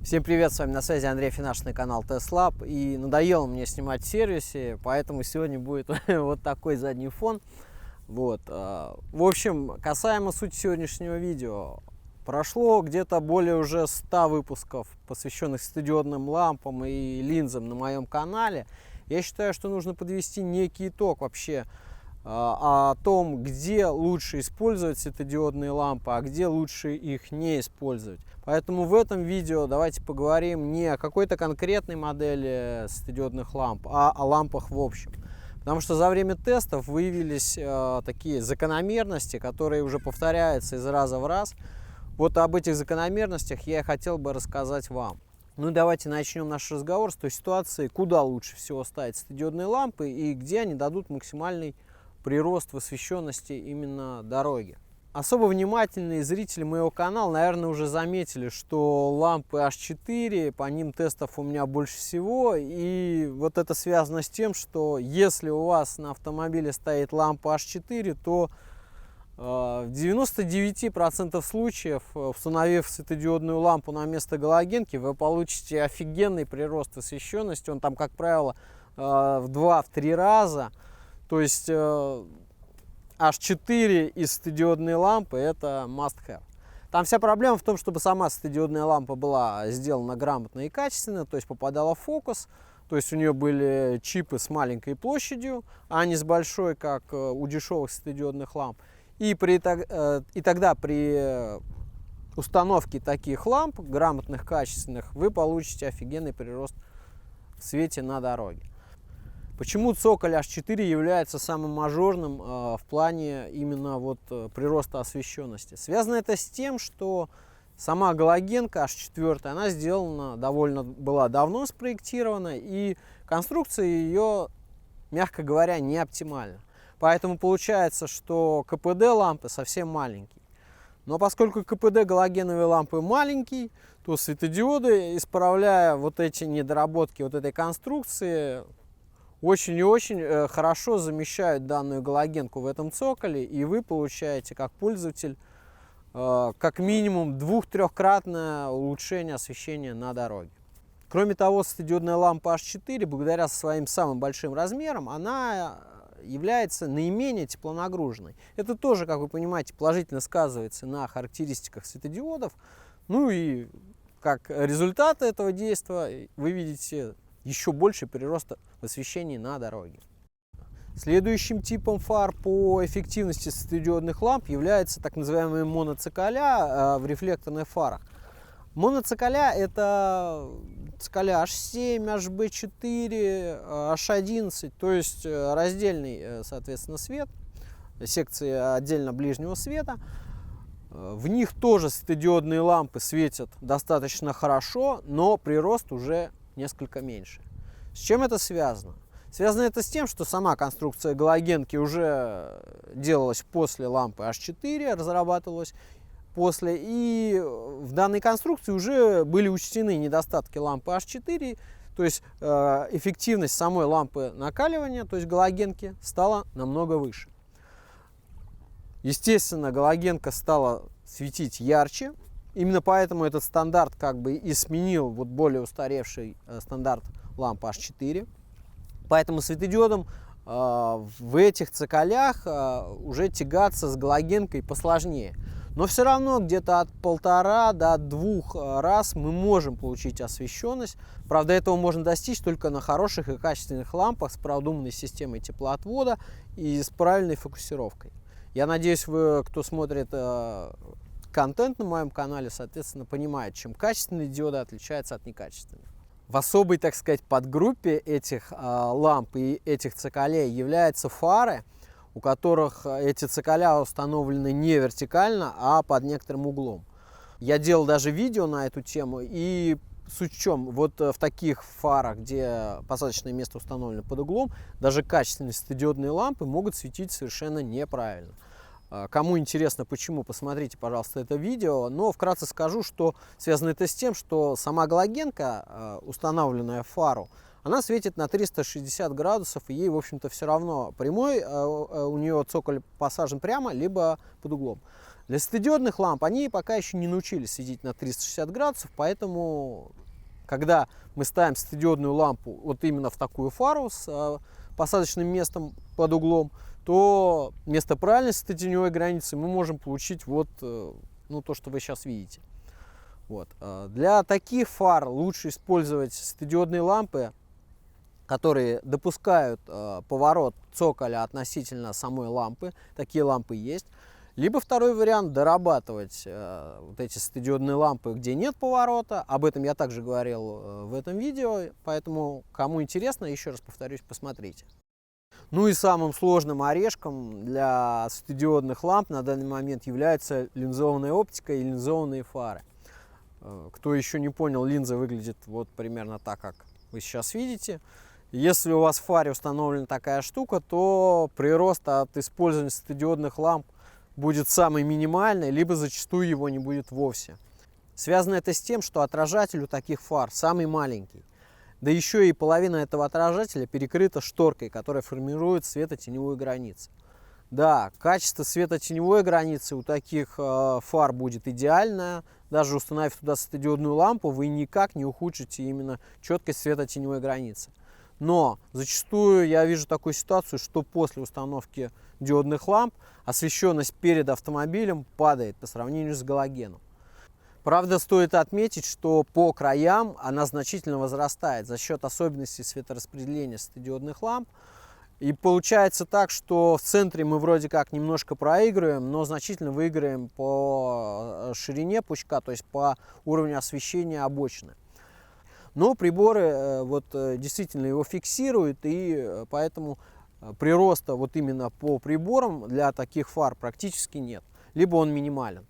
Всем привет, с вами на связи Андрей Афинашный, канал TestLab. И надоело мне снимать в сервисе, поэтому сегодня будет вот такой задний фон. В общем, касаемо сути сегодняшнего видео. Прошло где-то более уже 100 выпусков, посвященных светодиодным лампам и линзам на моем канале. Я считаю, что нужно подвести некий итог вообще о том, где лучше использовать светодиодные лампы, а где лучше их не использовать. Поэтому в этом видео давайте поговорим не о какой-то конкретной модели светодиодных ламп, а о лампах в общем. Потому что за время тестов выявились такие закономерности, которые уже повторяются из раза в раз. Вот об этих закономерностях я и хотел бы рассказать вам. Ну и давайте начнем наш разговор с той ситуации, куда лучше всего ставить светодиодные лампы и где они дадут максимальный прирост в освещенности именно дороги. Особо внимательные зрители моего канала, наверное, уже заметили, что лампы H4, по ним тестов у меня больше всего. И вот это связано с тем, что если у вас на автомобиле стоит лампа H4, то в 99% случаев, установив светодиодную лампу на место галогенки, вы получите офигенный прирост освещенности. Он там, как правило, в 2-3 раза. То есть H4 и светодиодные лампы — это must have. Там вся проблема в том, чтобы сама светодиодная лампа была сделана грамотно и качественно, то есть попадала в фокус, то есть у нее были чипы с маленькой площадью, а не с большой, как у дешевых светодиодных ламп. И тогда при установке таких ламп, грамотных, качественных, вы получите офигенный прирост в свете на дороге. Почему цоколь H4 является самым мажорным в плане именно прироста освещенности? Связано это с тем, что сама галогенка H4, она сделана была давно спроектирована, и конструкция ее, мягко говоря, не оптимальна. Поэтому получается, что КПД лампы совсем маленький. Но поскольку КПД галогеновой лампы маленький, то светодиоды, исправляя вот эти недоработки вот этой конструкции, очень и очень хорошо замещают данную галогенку в этом цоколе, и вы получаете как пользователь как минимум 2-3-кратное улучшение освещения на дороге. Кроме того, светодиодная лампа H4, благодаря своим самым большим размерам, она является наименее теплонагруженной. Это тоже, как вы понимаете, положительно сказывается на характеристиках светодиодов. Ну и как результат этого действия вы видите еще больше прироста в освещении на дороге. Следующим типом фар по эффективности светодиодных ламп являются так называемые моноцикаля в рефлекторных фарах. Моноцикаля — это цикаля H7, HB4, H11, то есть раздельный, соответственно, свет, секции отдельно ближнего света. В них тоже светодиодные лампы светят достаточно хорошо, но прирост уже несколько меньше. С чем это связано? Связано это с тем, что сама конструкция галогенки уже делалась после лампы H4, разрабатывалась после, и в данной конструкции уже были учтены недостатки лампы H4, то есть эффективность самой лампы накаливания, то есть галогенки, стала намного выше. Естественно, галогенка стала светить ярче. Именно поэтому этот стандарт как бы и сменил более устаревший стандарт лампы H4. Поэтому светодиодам в этих цоколях уже тягаться с галогенкой посложнее. Но все равно где-то от 1,5 до 2 раз мы можем получить освещенность. Правда, этого можно достичь только на хороших и качественных лампах с продуманной системой теплоотвода и с правильной фокусировкой. Я надеюсь, вы, кто смотрит контент на моем канале, соответственно, понимает, чем качественные диоды отличаются от некачественных. В особой, так сказать, подгруппе этих ламп и этих цоколей являются фары, у которых эти цоколя установлены не вертикально, а под некоторым углом. Я делал даже видео на эту тему, и суть в чем? Вот в таких фарах, где посадочное место установлено под углом, даже качественные светодиодные лампы могут светить совершенно неправильно. Кому интересно, почему, посмотрите, пожалуйста, это видео. Но вкратце скажу, что связано это с тем, что сама галогенка, установленная в фару, она светит на 360 градусов, и ей, в общем-то, все равно прямой, у нее цоколь посажен прямо, либо под углом. Для светодиодных ламп они пока еще не научились светить на 360 градусов, поэтому, когда мы ставим светодиодную лампу вот именно в такую фару с посадочным местом под углом, то вместо правильной светотеневой границы мы можем получить вот ну, то, что вы сейчас видите. Вот. Для таких фар лучше использовать светодиодные лампы, которые допускают поворот цоколя относительно самой лампы. Такие лампы есть. Либо второй вариант — дорабатывать вот эти светодиодные лампы, где нет поворота. Об этом я также говорил в этом видео, поэтому кому интересно, еще раз повторюсь, посмотрите. Ну и самым сложным орешком для светодиодных ламп на данный момент является линзованная оптика и линзованные фары. Кто еще не понял, линза выглядит вот примерно так, как вы сейчас видите. Если у вас в фаре установлена такая штука, то прирост от использования светодиодных ламп будет самый минимальный, либо зачастую его не будет вовсе. Связано это с тем, что отражатель у таких фар самый маленький. Да еще и половина этого отражателя перекрыта шторкой, которая формирует светотеневую границу. Да, качество светотеневой границы у таких фар будет идеальное. Даже установив туда светодиодную лампу, вы никак не ухудшите именно четкость светотеневой границы. Но зачастую я вижу такую ситуацию, что после установки диодных ламп освещенность перед автомобилем падает по сравнению с галогеном. Правда, стоит отметить, что по краям она значительно возрастает за счет особенностей светораспределения светодиодных ламп. И получается так, что в центре мы вроде как немножко проигрываем, но значительно выиграем по ширине пучка, то есть по уровню освещения обочины. Но приборы вот действительно его фиксируют, и поэтому прироста вот именно по приборам для таких фар практически нет, либо он минимален.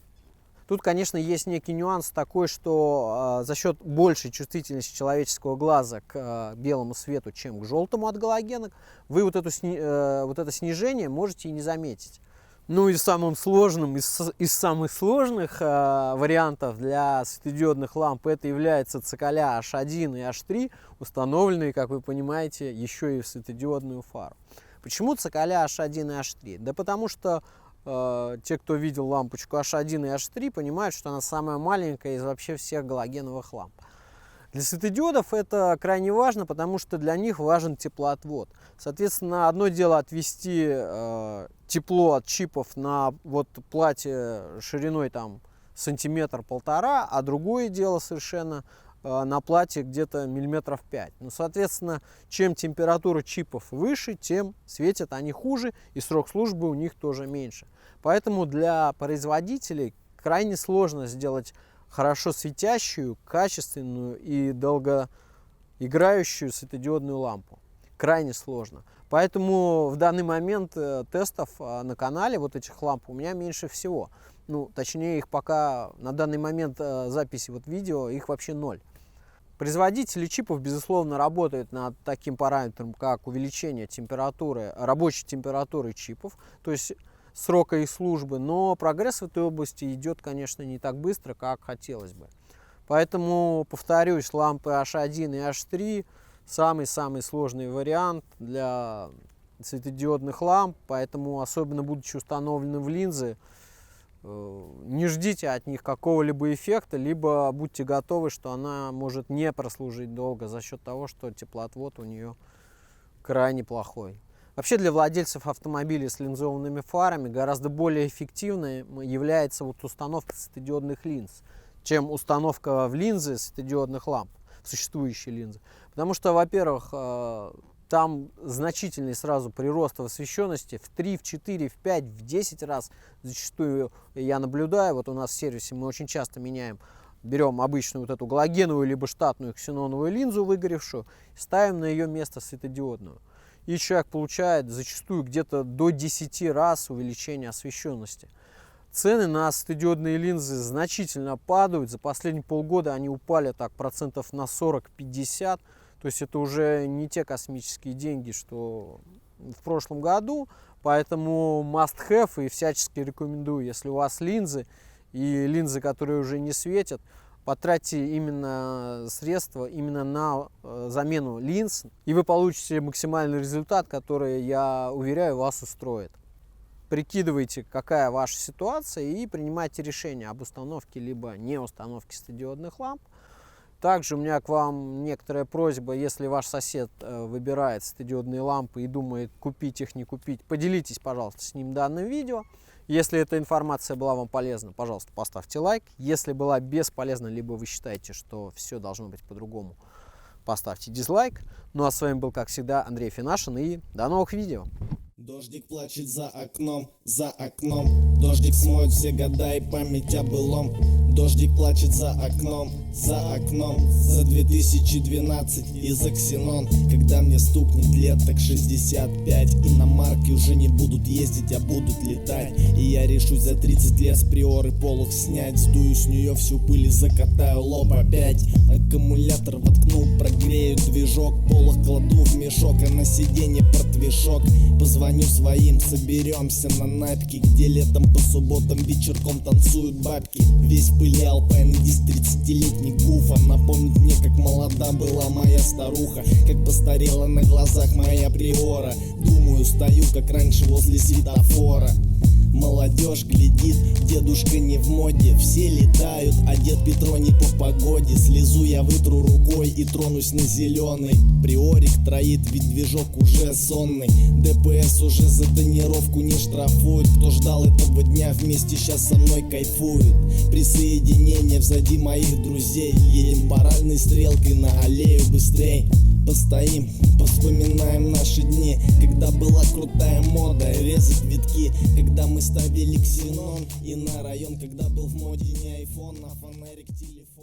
Тут, конечно, есть некий нюанс такой, что за счет большей чувствительности человеческого глаза к белому свету, чем к желтому от галогена, вы вот это снижение можете и не заметить. Ну и самым сложным из самых сложных вариантов для светодиодных ламп это является цоколя H1 и H3, установленные, как вы понимаете, еще и в светодиодную фару. Почему цоколя H1 и H3? Да потому что те, кто видел лампочку H1 и H3, понимают, что она самая маленькая из вообще всех галогеновых ламп. Для светодиодов это крайне важно, потому что для них важен теплоотвод. Соответственно, одно дело отвести тепло от чипов на вот плате шириной там сантиметр-полтора, а другое дело совершенно на плате где-то миллиметров 5. Ну, соответственно, чем температура чипов выше, тем светят они хуже, и срок службы у них тоже меньше. Поэтому для производителей крайне сложно сделать хорошо светящую, качественную и долгоиграющую светодиодную лампу. Крайне сложно. Поэтому в данный момент тестов на канале вот этих ламп у меня меньше всего. Ну, точнее, их пока на данный момент записи вот видео, их вообще 0. Производители чипов, безусловно, работают над таким параметром, как увеличение температуры, рабочей температуры чипов, то есть срока их службы, но прогресс в этой области идет, конечно, не так быстро, как хотелось бы. Поэтому, повторюсь, лампы H1 и H3 самый-самый сложный вариант для светодиодных ламп, поэтому, особенно будучи установлены в линзы, не ждите от них какого-либо эффекта, либо будьте готовы, что она может не прослужить долго за счет того, что теплоотвод у нее крайне плохой. Вообще для владельцев автомобилей с линзованными фарами гораздо более эффективной является вот установка светодиодных линз, чем установка в линзы светодиодных ламп, существующие линзы. Потому что, во-первых, там значительный сразу прирост в освещенности в 3, в 4, в 5, в 10 раз. Зачастую я наблюдаю, вот у нас в сервисе мы очень часто меняем, берем обычную вот эту галогеновую либо штатную ксеноновую линзу выгоревшую, ставим на ее место светодиодную. И человек получает зачастую где-то до 10 раз увеличение освещенности. Цены на светодиодные линзы значительно падают. За последние полгода они упали так процентов на 40-50. То есть это уже не те космические деньги, что в прошлом году. Поэтому must have и всячески рекомендую, если у вас линзы и линзы, которые уже не светят, потратьте именно средства именно на замену линз, и вы получите максимальный результат, который, я уверяю, вас устроит. прикидывайте, какая ваша ситуация, и принимайте решение об установке либо не установке светодиодных ламп. Также у меня к вам некоторая просьба: если ваш сосед выбирает светодиодные лампы и думает, купить их, не купить, поделитесь, пожалуйста, с ним данным видео. Если эта информация была вам полезна, пожалуйста, поставьте лайк. Если была бесполезна, либо вы считаете, что все должно быть по-другому, поставьте дизлайк. Ну а с вами был, как всегда, Андрей Финашин, и до новых видео. Дождик плачет за окном, дождик смоет все года и память о былом. Дождик плачет за окном, за 2012 и за ксенон. Когда мне стукнет лет так 65, иномарки уже не будут ездить, а будут летать. И я решусь за 30 лет с приоры полох снять. Сдую с нее всю пыль и закатаю лоб опять. Аккумулятор воткнул, прогрею движок, полох кладу в мешок, а на сиденье портвишок. Позвоню своим, соберемся на напки, где летом по субботам вечерком танцуют бабки. Весь в пыли Alpine из 30-летний гуфа напомнит мне, как молода была моя старуха, как постарела на глазах моя приора. Думаю, стою, как раньше, возле светофора. Молодежь глядит, дедушка не в моде, все летают, а дед Петроний по погоде. Слезу я вытру рукой и тронусь на зеленый. Приорик троит, ведь движок уже сонный. ДПС уже за тонировку не штрафует. Кто ждал этого дня, вместе сейчас со мной кайфует. Присоединение взади моих друзей. Едем паральной стрелкой на аллею быстрей. Постоим, повспоминаем наши дни, когда была крутая мода резать витки, когда мы ставили ксенон, и на район, когда был в моде не айфон, а фонарик телефон.